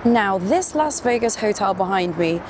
Now, this Las Vegas hotel behind me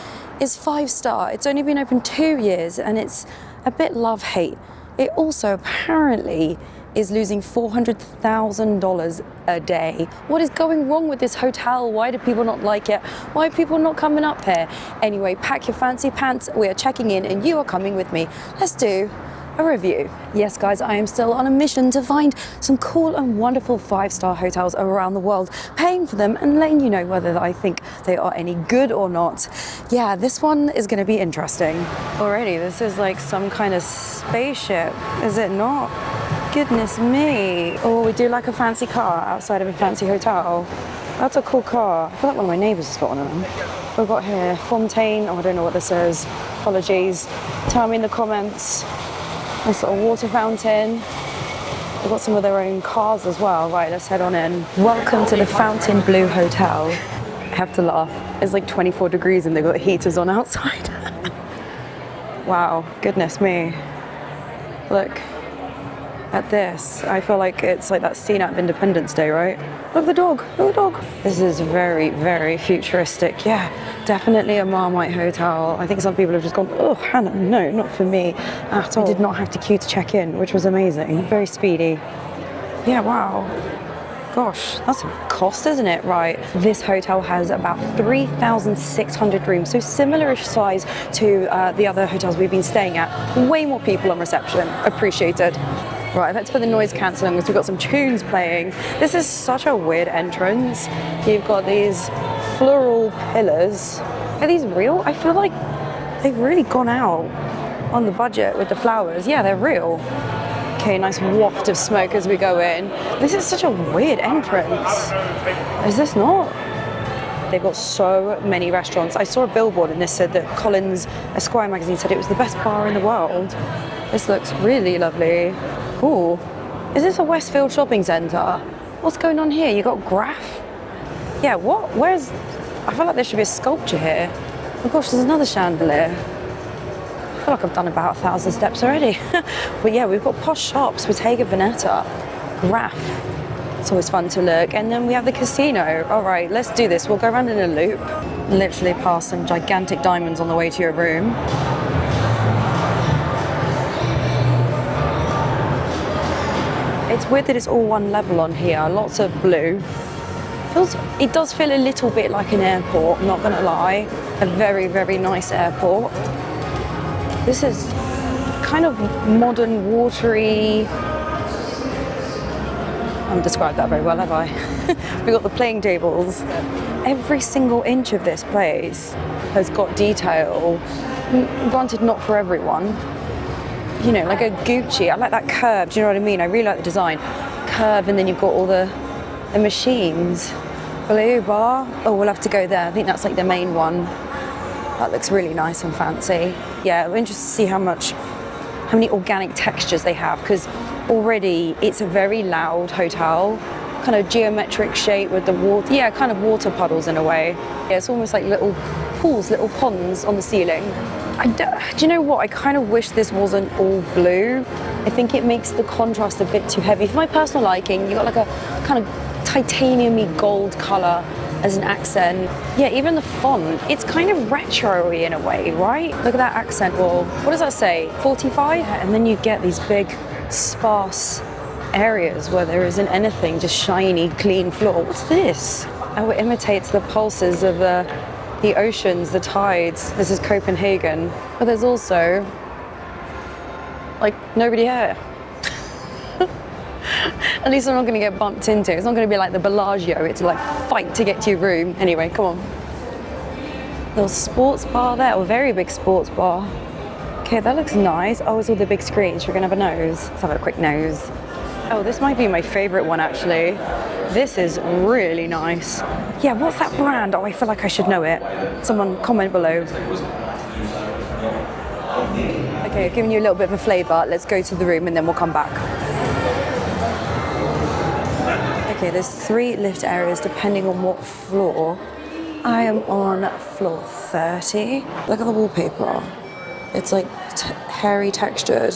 is 5-star. It's only been open 2 years and it's a bit love-hate. It also apparently is losing $400,000 a day. What is going wrong with this hotel? Why do people not like it? Why are people not coming up here? Anyway, pack your fancy pants. We are checking in and you are coming with me. Let's do a review. Yes, guys, I am still on a mission to find some cool and wonderful 5-star hotels around the world, paying for them and letting you know whether I think they are any good or not. Yeah, this one is going to be interesting. Already, this is like some kind of spaceship, is it not? Goodness me. Oh, we do like a fancy car outside of a fancy hotel. That's a cool car. I feel like one of my neighbours has got one of them. We've got here Fontaine. Oh, I don't know what this is. Apologies. Tell me in the comments. Nice little water fountain. They've got some of their own cars as well. Right, let's head on in. Welcome to the Fontainebleau Hotel. I have to laugh. It's like 24 degrees and they've got heaters on outside. Wow, goodness me. Look at this. I feel like it's like that scene out of Independence Day, right? Look at the dog, look at the dog. This is very, very futuristic. Yeah, definitely a Marmite hotel. I think some people have just gone, oh, Hannah, no, not for me at all. We did not have to queue to check in, which was amazing. Very speedy. Yeah, wow. Gosh, that's a cost, isn't it? Right. This hotel has about 3,600 rooms, so similar-ish size to the other hotels we've been staying at. Way more people on reception. Appreciated. Right, let's put the noise cancelling because we've got some tunes playing. This is such a weird entrance. You've got these floral pillars. Are these real? I feel like they've really gone out on the budget with the flowers. Yeah, they're real. Okay, nice waft of smoke as we go in. This is such a weird entrance. Is this not? They've got so many restaurants. I saw a billboard and this said that Collins Esquire magazine said it was the best bar in the world. This looks really lovely. Ooh, is this a Westfield shopping centre? What's going on here? You got Graph? Yeah, what? Where's... I feel like there should be a sculpture here. Oh gosh, there's another chandelier. I feel like I've done about 1,000 steps already. But yeah, we've got posh shops, Bottega Veneta, Graph. It's always fun to look. And then we have the casino. All right, let's do this. We'll go around in a loop. Literally past some gigantic diamonds on the way to your room. It's weird that it's all one level on here, lots of blue. It does feel a little bit like an airport, I'm not gonna lie. A very, very nice airport. This is kind of modern, watery. I haven't described that very well, have I? We've got the playing tables. Every single inch of this place has got detail. Granted, not for everyone. You know, like a Gucci, I like that curve, do you know what I mean? I really like the design. Curve, and then you've got all the machines. Blue bar, oh, we'll have to go there. I think that's like the main one. That looks really nice and fancy. Yeah, I'm interested to see how many organic textures they have, because already it's a very loud hotel. Kind of geometric shape with the water, yeah, kind of water puddles in a way. Yeah, it's almost like little pools, little ponds on the ceiling. Do you know what? I kind of wish this wasn't all blue. I think it makes the contrast a bit too heavy. For my personal liking, you've got like a kind of titanium-y gold colour as an accent. Yeah, even the font, it's kind of retro-y in a way, right? Look at that accent wall. What does that say? 45? And then you get these big, sparse areas where there isn't anything, just shiny, clean floor. What's this? Oh, it imitates the pulses of the oceans, the tides. This is Copenhagen. But there's also, like, nobody here. At least I'm not going to get bumped into. It's not going to be like the Bellagio. It's like fight to get to your room. Anyway, come on. Little sports bar there, or very big sports bar. Okay, that looks nice. Oh, it's all the big screens. We're going to have a nose. Let's have a quick nose. Oh, this might be my favourite one, actually. This is really nice. Yeah, what's that brand? Oh, I feel like I should know it. Someone comment below. Okay, I've given you a little bit of a flavour. Let's go to the room and then we'll come back. Okay, there's 3 lift areas depending on what floor. I am on floor 30. Look at the wallpaper. It's like hairy textured.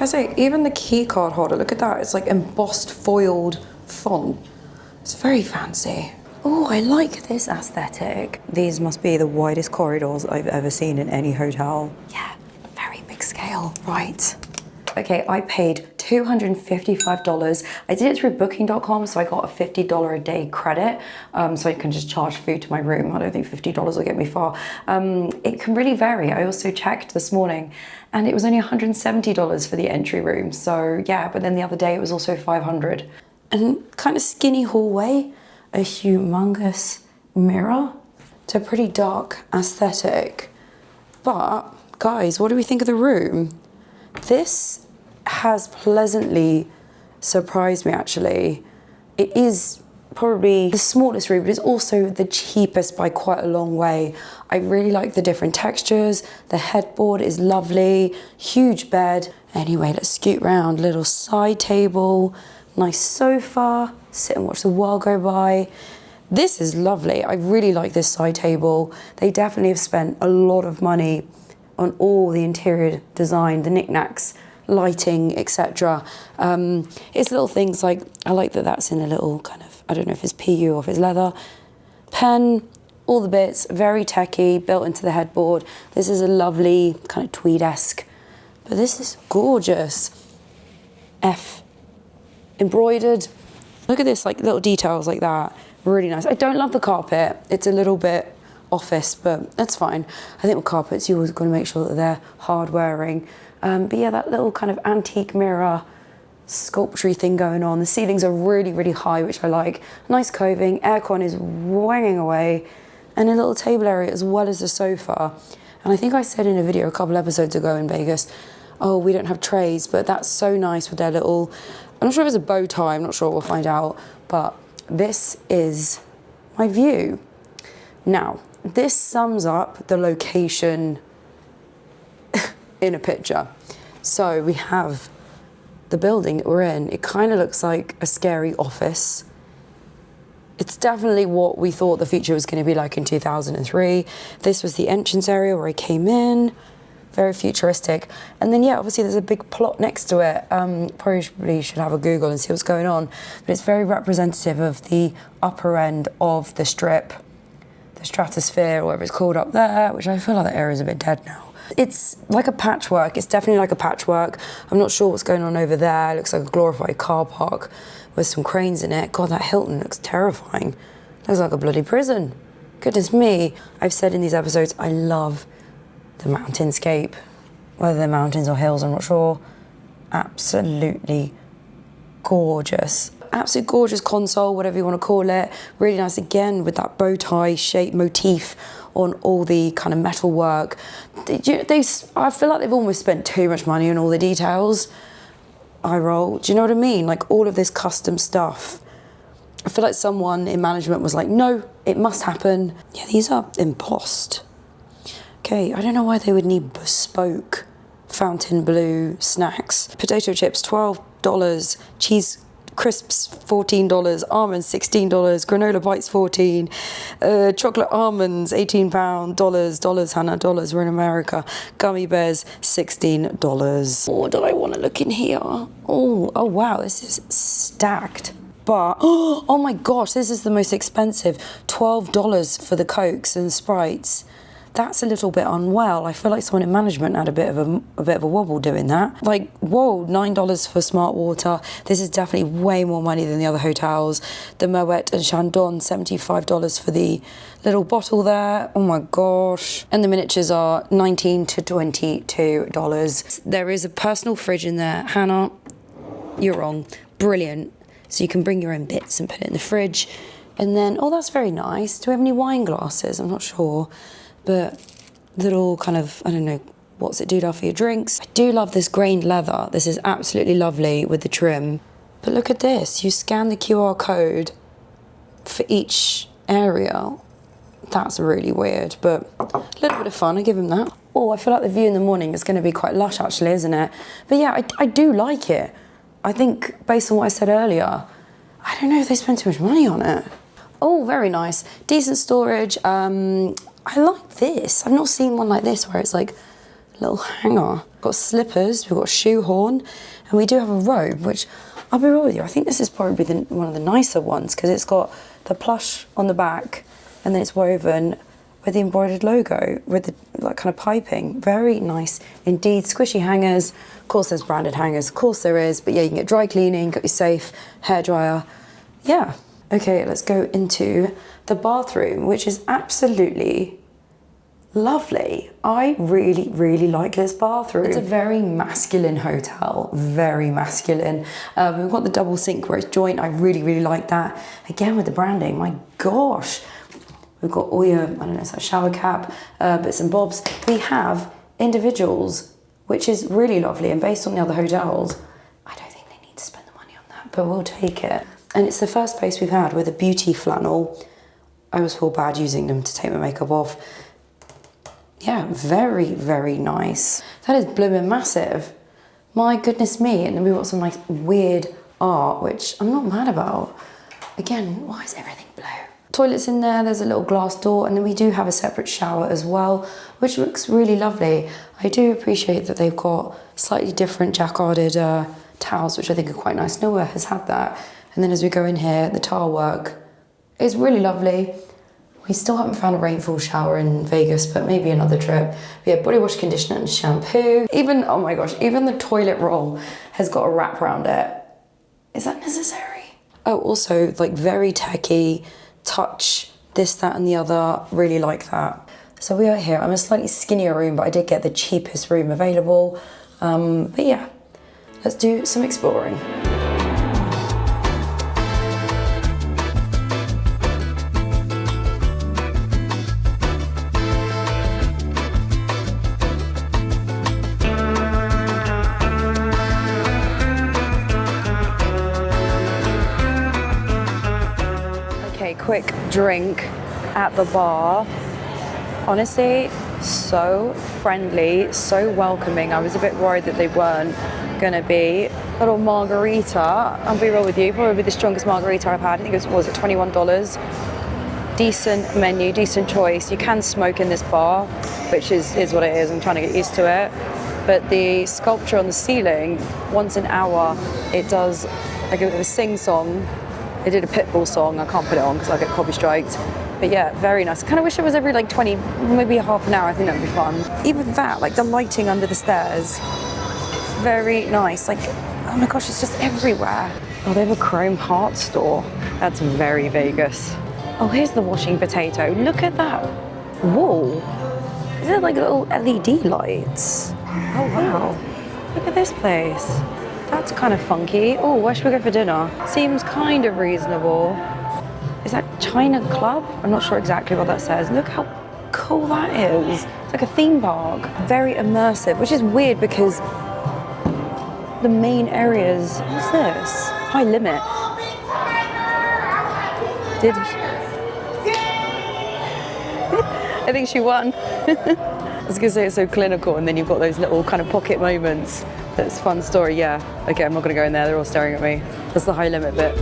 Can I say, even the key card holder, look at that. It's like embossed, foiled font. It's very fancy. Oh, I like this aesthetic. These must be the widest corridors I've ever seen in any hotel. Yeah, very big scale, right. Okay, I paid $255. I did it through booking.com, so I got a $50 a day credit, so I can just charge food to my room. I don't think $50 will get me far. It can really vary. I also checked this morning, and it was only $170 for the entry room. So yeah, but then the other day it was also $500. And kind of skinny hallway, a humongous mirror. It's a pretty dark aesthetic. But guys, what do we think of the room? This has pleasantly surprised me, actually. It is probably the smallest room, but it's also the cheapest by quite a long way. I really like the different textures. The headboard is lovely, huge bed. Anyway, let's scoot round. Little side table, nice sofa, sit and watch the world go by. This is lovely. I really like this side table. They definitely have spent a lot of money on all the interior design, the knickknacks, lighting, etc. It's little things like, I like that that's in a little kind of, I don't know if it's PU or if it's leather, pen, all the bits, very techy, built into the headboard. This is a lovely kind of tweed-esque, but this is gorgeous. F, embroidered. Look at this, like little details like that, really nice. I don't love the carpet. It's a little bit office, but that's fine. I think with carpets, you always got to make sure that they're hard wearing. But yeah, that little kind of antique mirror sculpture thing going on. The ceilings are really, really high, which I like. Nice coving, aircon is wanging away, and a little table area as well as the sofa. And I think I said in a video a couple episodes ago in Vegas, oh, we don't have trays, but that's so nice with their little, I'm not sure if it's a bow tie, I'm not sure, we'll find out. But this is my view. Now, this sums up the location in a picture. So we have the building that we're in. It kind of looks like a scary office. It's definitely what we thought the future was going to be like in 2003. This was the entrance area where I came in. Very futuristic. And then, yeah, obviously there's a big plot next to it. Probably should have a Google and see what's going on. But it's very representative of the upper end of the strip, the stratosphere, or whatever it's called up there, which I feel like that area is a bit dead now. It's like a patchwork. It's definitely like a patchwork. I'm not sure what's going on over there. It looks like a glorified car park with some cranes in it. God, that Hilton looks terrifying. Looks like a bloody prison. Goodness me. I've said in these episodes, I love the mountainscape. Whether they're mountains or hills, I'm not sure. Absolutely gorgeous. Absolute gorgeous console, whatever you want to call it. Really nice again with that bow tie shape motif on all the kind of metal work. I feel like they've almost spent too much money on all the details. I roll. Do you know what I mean? Like all of this custom stuff. I feel like someone in management was like, no, it must happen. Yeah, these are embossed. Okay, I don't know why they would need bespoke fountain blue snacks. Potato chips, $12. Cheese crisps, $14. Almonds, $16. Granola bites, $14. Chocolate almonds, £18. Dollars, Hannah, dollars. We're in America. Gummy bears, $16. Oh, do I want to look in here? Oh wow, this is stacked. But, oh my gosh, this is the most expensive. $12 for the Cokes and Sprites. That's a little bit unwell. I feel like someone in management had a bit of a wobble doing that. Like, whoa, $9 for Smart Water. This is definitely way more money than the other hotels. The Moet and Chandon, $75 for the little bottle there. Oh my gosh. And the miniatures are $19 to $22. There is a personal fridge in there. Hannah, you're wrong. Brilliant. So you can bring your own bits and put it in the fridge. And then, oh, that's very nice. Do we have any wine glasses? I'm not sure. But little kind of, I don't know, what's it do for your drinks? I do love this grained leather. This is absolutely lovely with the trim. But look at this. You scan the QR code for each area. That's really weird, but a little bit of fun. I give him that. Oh, I feel like the view in the morning is going to be quite lush, actually, isn't it? But yeah, I do like it. I think, based on what I said earlier, I don't know if they spent too much money on it. Oh, very nice. Decent storage. I like this. I've not seen one like this where it's like a little hanger. We've got slippers, we've got a shoehorn, and we do have a robe, which I'll be real with you, I think this is probably one of the nicer ones because it's got the plush on the back, and then it's woven with the embroidered logo, with the like kind of piping. Very nice indeed. Squishy hangers. Of course there's branded hangers, of course there is, but yeah, you can get dry cleaning, got your safe, hairdryer. Yeah. Okay, let's go into the bathroom, which is absolutely lovely. I really, really like this bathroom. It's a very masculine hotel, very masculine. We've got the double sink where it's joint. I really, really like that. Again, with the branding, my gosh. We've got all your, I don't know, it's like shower cap, bits and bobs. We have individuals, which is really lovely. And based on the other hotels, I don't think they need to spend the money on that, but we'll take it. And it's the first place we've had with a beauty flannel. I always feel bad using them to take my makeup off. Yeah, very, very nice. That is blooming massive. My goodness me. And then we've got some like weird art, which I'm not mad about. Again, why is everything blue? Toilets in there, there's a little glass door, and then we do have a separate shower as well, which looks really lovely. I do appreciate that they've got slightly different jacquarded towels, which I think are quite nice. Nowhere has had that. And then as we go in here, the tile work is really lovely. We still haven't found a rainfall shower in Vegas, but maybe another trip. We have body wash, conditioner, and shampoo. Even, oh my gosh, even the toilet roll has got a wrap around it. Is that necessary? Oh, also, like very techy, touch, this, that, and the other. Really like that. So we are here. I'm in a slightly skinnier room, but I did get the cheapest room available. But yeah, let's do some exploring. Quick drink at the bar. Honestly, so friendly, so welcoming. I was a bit worried that they weren't gonna be. Little margarita, I'll be real with you, probably the strongest margarita I've had. I think it was it $21? Decent menu, decent choice. You can smoke in this bar, which is what it is. I'm trying to get used to it. But the sculpture on the ceiling, once an hour, it does like a sing-song. They did a Pitbull song. I can't put it on because I get copy striked. But yeah, very nice. I kind of wish it was every like 20, maybe half an hour. I think that would be fun. Even that, like the lighting under the stairs, very nice. Like, oh my gosh, it's just everywhere. Oh, they have a chrome heart store. That's very Vegas. Oh, here's the washing potato. Look at that wall. Is it like little LED lights? Oh wow. Look at this place. That's kind of funky. Oh, where should we go for dinner? Seems kind of reasonable. Is that China Club? I'm not sure exactly what that says. Look how cool that is. It's like a theme park. Very immersive, which is weird because the main areas, what's this? High Limit. I think she won. I was gonna say it's so clinical, and then you've got those little kind of pocket moments. That's a fun story, yeah. Okay, I'm not gonna go in there, they're all staring at me. That's the High Limit bit.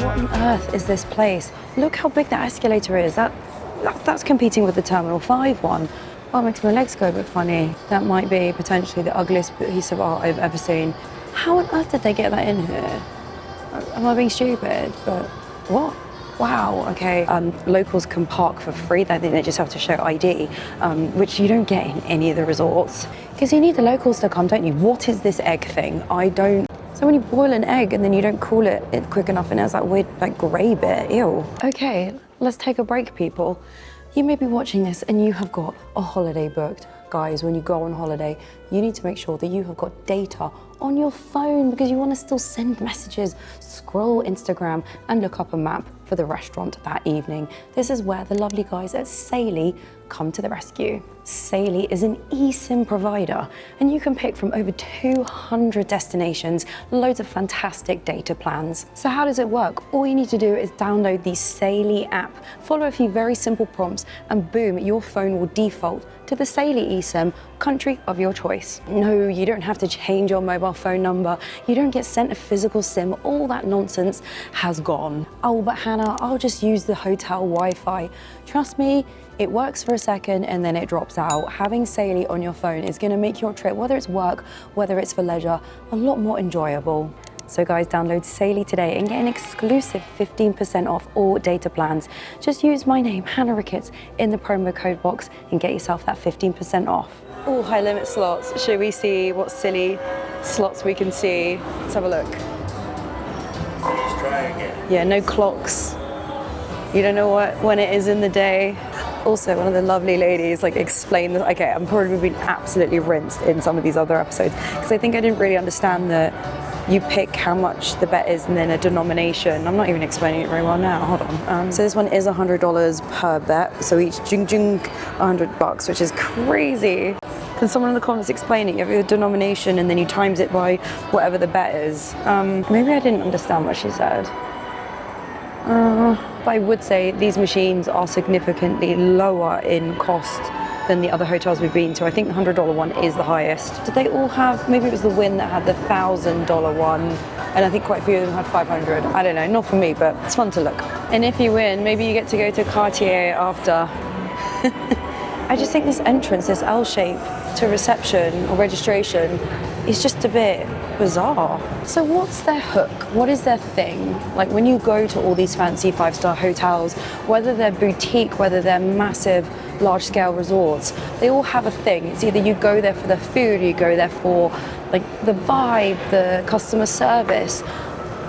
What on earth is this place? Look how big that escalator is. That's competing with the Terminal 5 one. Oh, it makes my legs go a bit funny. That might be potentially the ugliest piece of art I've ever seen. How on earth did they get that in here? Am I being stupid? But what? Wow, okay. Locals can park for free. I think they just have to show ID, which you don't get in any of the resorts. Because you need the locals to come, don't you? What is this egg thing? I don't... So when you boil an egg and then you don't cool it quick enough and it has that weird, like, grey bit, ew. Okay, let's take a break, people. You may be watching this and you have got a holiday booked. Guys, when you go on holiday, you need to make sure that you have got data on your phone because you want to still send messages, scroll Instagram, and look up a map for the restaurant that evening. This is where the lovely guys at Saily come to the rescue. Saily is an eSIM provider, and you can pick from over 200 destinations, loads of fantastic data plans. So how does it work? All you need to do is download the Saily app, follow a few very simple prompts, and boom, your phone will default to the Saily eSIM country of your choice. No, you don't have to change your mobile phone number. You don't get sent a physical SIM. All that nonsense has gone. Oh, but Hannah, I'll just use the hotel Wi-Fi. Trust me, it works for a second and then it drops out. Having Saily on your phone is gonna make your trip, whether it's work, whether it's for leisure, a lot more enjoyable. So guys, download Saily today and get an exclusive 15% off all data plans. Just use my name, Hannah Ricketts, in the promo code box and get yourself that 15% off. All high limit slots. Should we see what silly slots we can see? Let's have a look. Let's try again. Yeah, no clocks. You don't know when it is in the day. Also, one of the lovely ladies explained that, okay, I'm probably been absolutely rinsed in some of these other episodes because I think I didn't really understand that you pick how much the bet is and then a denomination. I'm not even explaining it very well now, hold on. So this one is $100 per bet. So each jing $100, which is crazy. Can someone in the comments explain it? You have your denomination and then you times it by whatever the bet is. Maybe I didn't understand what she said. But I would say these machines are significantly lower in cost than the other hotels we've been to. I think the $100 one is the highest. Did they all have, maybe it was the Wynn that had the $1,000 one, and I think quite a few of them had 500. I don't know, not for me, but it's fun to look. And if you win, maybe you get to go to Cartier after. I just think this entrance, this L shape to reception or registration is just a bit bizarre. So what's their hook? What is their thing? Like when you go to all these fancy 5-star hotels, whether they're boutique, whether they're massive, large-scale resorts, they all have a thing. It's either you go there for the food, or you go there for the vibe, the customer service.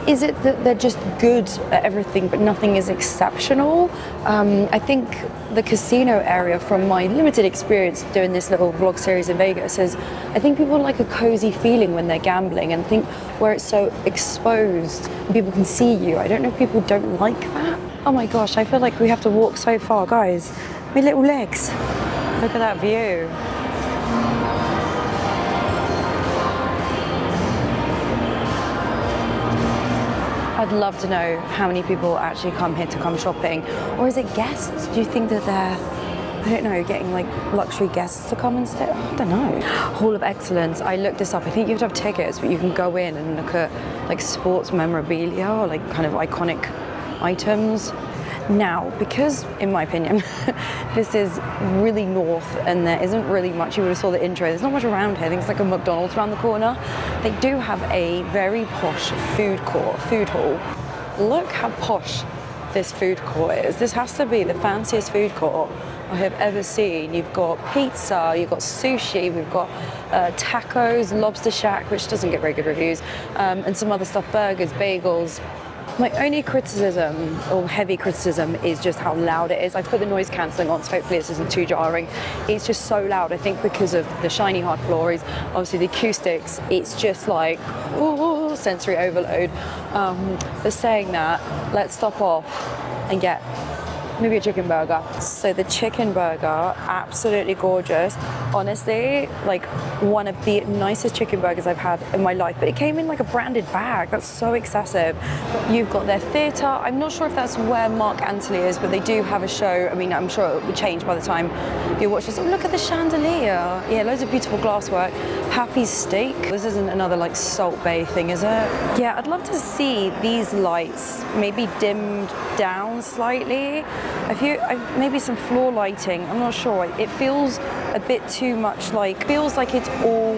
Is it that they're just good at everything but nothing is exceptional? I think the casino area, from my limited experience doing this little vlog series in Vegas, is I think people like a cozy feeling when they're gambling, and I think where it's so exposed and people can see you, I don't know if people don't like that. Oh my gosh, I feel like we have to walk so far, guys. My little legs. Look at that view. I'd love to know how many people actually come here to come shopping. Or is it guests? Do you think that they're, I don't know, getting luxury guests to come instead? I don't know. Hall of Excellence, I looked this up. I think you have to have tickets, but you can go in and look at sports memorabilia or kind of iconic items. Now, because in my opinion, this is really north and there isn't really much, you would have saw the intro, there's not much around here. I think it's like a McDonald's around the corner. They do have a very posh food court, food hall. Look how posh this food court is. This has to be the fanciest food court I have ever seen. You've got pizza, you've got sushi, we've got tacos, Lobster Shack, which doesn't get very good reviews, and some other stuff, burgers, bagels. My only criticism, or heavy criticism, is just how loud it is. I put the noise cancelling on, so hopefully this isn't too jarring. It's just so loud. I think because of the shiny hard floors, obviously the acoustics, it's just like, ooh, sensory overload. But saying that, let's stop off and get maybe a chicken burger. So the chicken burger, absolutely gorgeous. Honestly, one of the nicest chicken burgers I've had in my life, but it came in a branded bag. That's so excessive. You've got their theatre. I'm not sure if that's where Mark Antony is, but they do have a show. I mean, I'm sure it will change by the time you watch this. Oh, look at the chandelier. Yeah, loads of beautiful glasswork. Happy Steak. This isn't another Salt Bay thing, is it? Yeah, I'd love to see these lights maybe dimmed down slightly. Maybe some floor lighting, I'm not sure. It feels a bit too much feels like it's all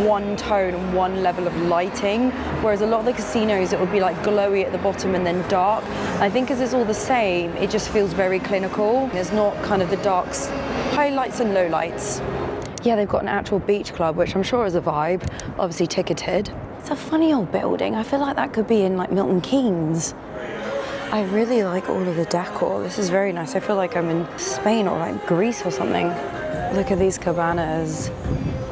one tone, one level of lighting, whereas a lot of the casinos it would be glowy at the bottom and then dark. I think as it's all the same, it just feels very clinical. There's not kind of the darks, highlights and lowlights. Yeah, they've got an actual beach club, which I'm sure is a vibe, obviously ticketed. It's a funny old building. I feel like that could be in Milton Keynes. I really like all of the decor. This is very nice. I feel like I'm in Spain or Greece or something. Look at these cabanas.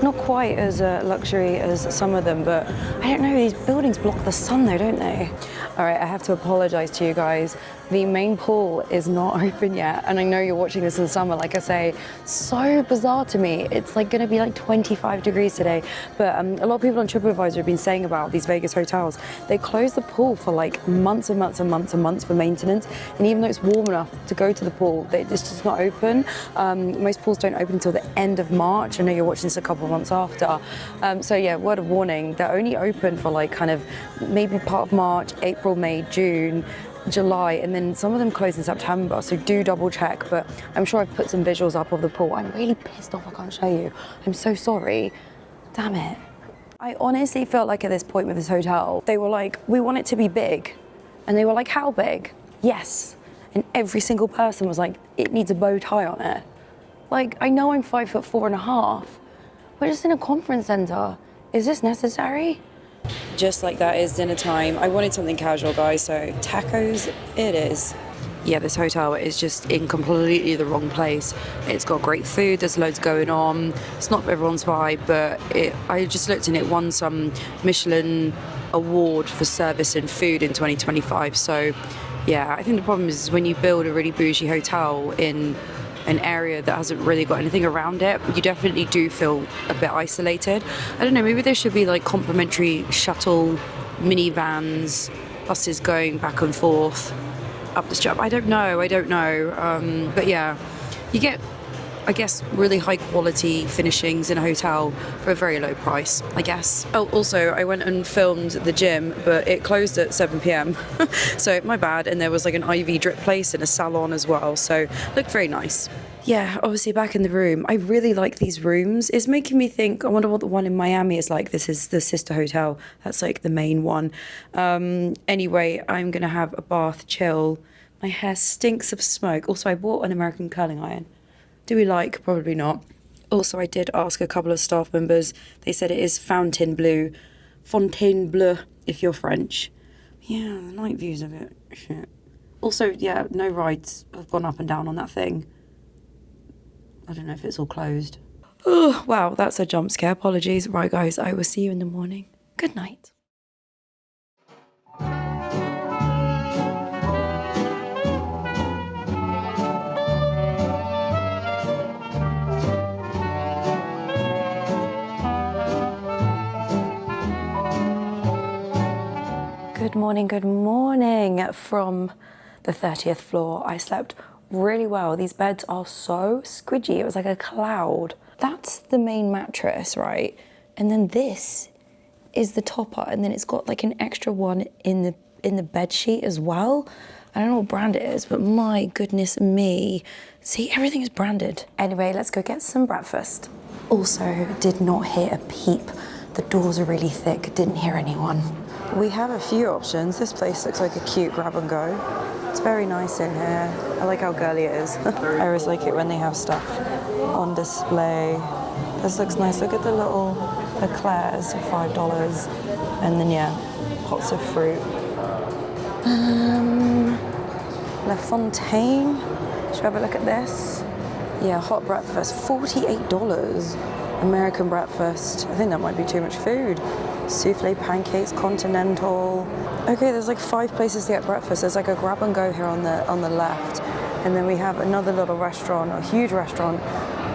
Not quite as luxury as some of them, but I don't know, these buildings block the sun though, don't they? All right, I have to apologize to you guys. The main pool is not open yet, and I know you're watching this in the summer. Like I say, so bizarre to me. It's like going to be like 25 degrees today, but a lot of people on TripAdvisor have been saying about these Vegas hotels. They close the pool for like months and months and months and months for maintenance, and even though it's warm enough to go to the pool, it's just not open. Most pools don't open until the end of March. I know you're watching this a couple of months after. So yeah, word of warning, they're only open for like kind of maybe part of March, April, May, June, July, and then some of them close in September, so do double check. But I'm sure I've put some visuals up of the pool. I'm really pissed off I can't show you. I'm so sorry. Damn it. I honestly felt like at this point with this hotel, they were like, we want it to be big. And they were like, how big? Yes. And every single person was like, it needs a bow tie on it. Like, I know I'm 5'4.5". We're just in a conference center. Is this necessary? Just like that is dinner time. I wanted something casual, guys, so tacos it is. Yeah, this hotel is just in completely the wrong place. It's got great food, there's loads going on. It's not everyone's vibe, but I just looked and it won some Michelin award for service and food in 2025. So yeah, I think the problem is when you build a really bougie hotel in an area that hasn't really got anything around it, you definitely do feel a bit isolated. I don't know, maybe there should be like complimentary shuttle minivans, buses going back and forth up the strip. I don't know. But yeah, you get, I guess, really high quality finishings in a hotel for a very low price, I guess. Oh, also, I went and filmed the gym, but it closed at 7 p.m. So my bad. And there was like an IV drip place and a salon as well. So looked very nice. Yeah, obviously back in the room. I really like these rooms. It's making me think, I wonder what the one in Miami is like. This is the sister hotel. That's like the main one. Anyway, I'm going to have a bath, chill. My hair stinks of smoke. Also, I bought an American curling iron. Do we like? Probably not. Also, I did ask a couple of staff members. They said it is Fontainebleau if you're French. Yeah, the night view's a bit shit. Also, yeah, no rides have gone up and down on that thing. I don't know if it's all closed. Oh, wow, that's a jump scare. Apologies. Right, guys, I will see you in the morning. Good night. Good morning from the 30th floor. I slept really well. These beds are so squidgy. It was like a cloud. That's the main mattress, right? And then this is the topper, and then it's got like an extra one in the bed sheet as well. I don't know what brand it is, but my goodness me. See, everything is branded. Anyway, let's go get some breakfast. Also, did not hear a peep. The doors are really thick, didn't hear anyone. We have a few options. This place looks like a cute grab and go. It's very nice in here. I like how girly it is. I always like it when they have stuff on display. This looks nice. Look at the little eclairs for $5. And then yeah, pots of fruit. La Fontaine. Should we have a look at this? Yeah, hot breakfast, $48. American breakfast. I think that might be too much food. Souffle pancakes, continental. Okay, there's like 5 places to get breakfast. There's like a grab and go here on the left. And then we have another little restaurant, a huge restaurant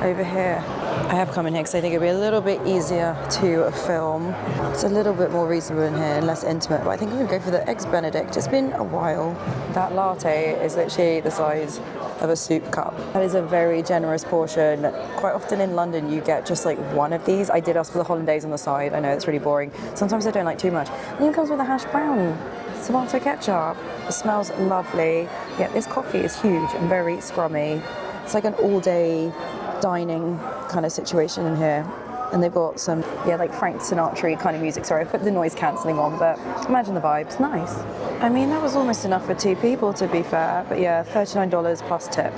over here. I have come in here because I think it'd be a little bit easier to film. It's a little bit more reasonable in here and less intimate, but I think I'm gonna go for the Eggs Benedict. It's been a while. That latte is literally the size of a soup cup. That is a very generous portion. Quite often in London you get just like one of these. I did ask for the hollandaise on the side. I know it's really boring. Sometimes I don't like too much. And it comes with a hash brown, tomato ketchup. It smells lovely. Yeah, this coffee is huge and very scrummy. It's like an all-day dining kind of situation in here. And they've got some, yeah, like Frank Sinatra kind of music. Sorry, I put the noise cancelling on, but imagine the vibes. Nice. I mean, that was almost enough for 2 people, to be fair. But yeah, $39 plus tip.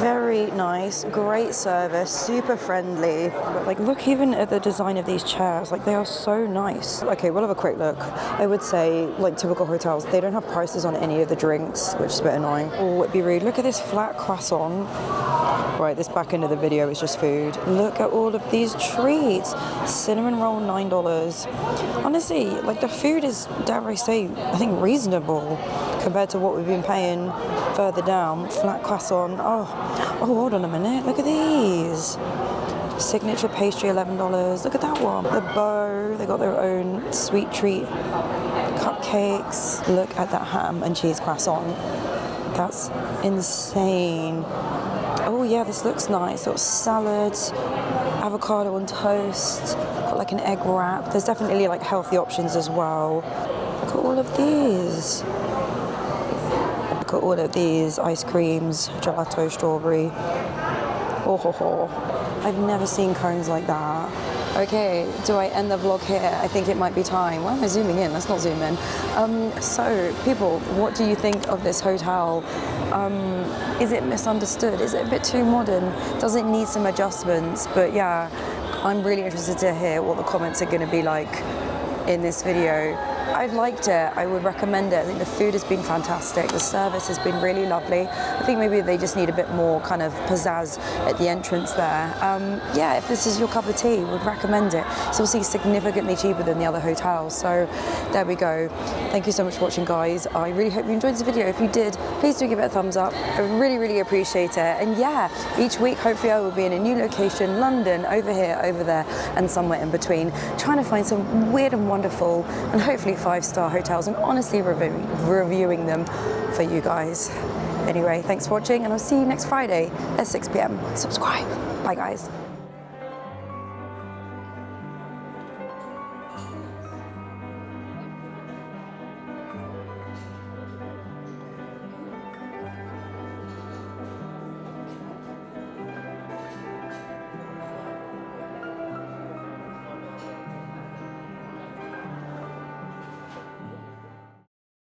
Very nice, great service, super friendly. But like, look even at the design of these chairs. Like, they are so nice. Okay, we'll have a quick look. I would say, like typical hotels, they don't have prices on any of the drinks, which is a bit annoying. Oh, it'd be rude. Look at this flat croissant. Right, this back end of the video is just food. Look at all of these treats. Cinnamon roll, $9. Honestly, like the food is, dare I say, I think reasonable compared to what we've been paying further down. Flat croissant. Oh, hold on a minute. Look at these. Signature pastry, $11. Look at that one. The bow, they got their own sweet treat. Cupcakes. Look at that ham and cheese croissant. That's insane. Oh yeah, this looks nice. Got salad, avocado on toast, got like an egg wrap. There's definitely like healthy options as well. Look at all of these. Look at all of these ice creams, gelato, strawberry. I've never seen cones like that. Okay, do I end the vlog here? I think it might be time. Why am I zooming in? Let's not zoom in. So, people, what do you think of this hotel? Is it misunderstood? Is it a bit too modern? Does it need some adjustments? But yeah, I'm really interested to hear what the comments are going to be like in this video. I've liked it. I would recommend it. I think the food has been fantastic. The service has been really lovely. I think maybe they just need a bit more kind of pizzazz at the entrance there. Yeah, if this is your cup of tea, would recommend it. It's obviously significantly cheaper than the other hotels. So there we go. Thank you so much for watching, guys. I really hope you enjoyed this video. If you did, please do give it a thumbs up. I really, really appreciate it. And yeah, each week, hopefully I will be in a new location, London, over here, over there, and somewhere in between, trying to find some weird and wonderful, and hopefully 5-star hotels, and honestly reviewing them for you guys. Anyway, thanks for watching, and I'll see you next Friday at 6 p.m. Subscribe. Bye, guys.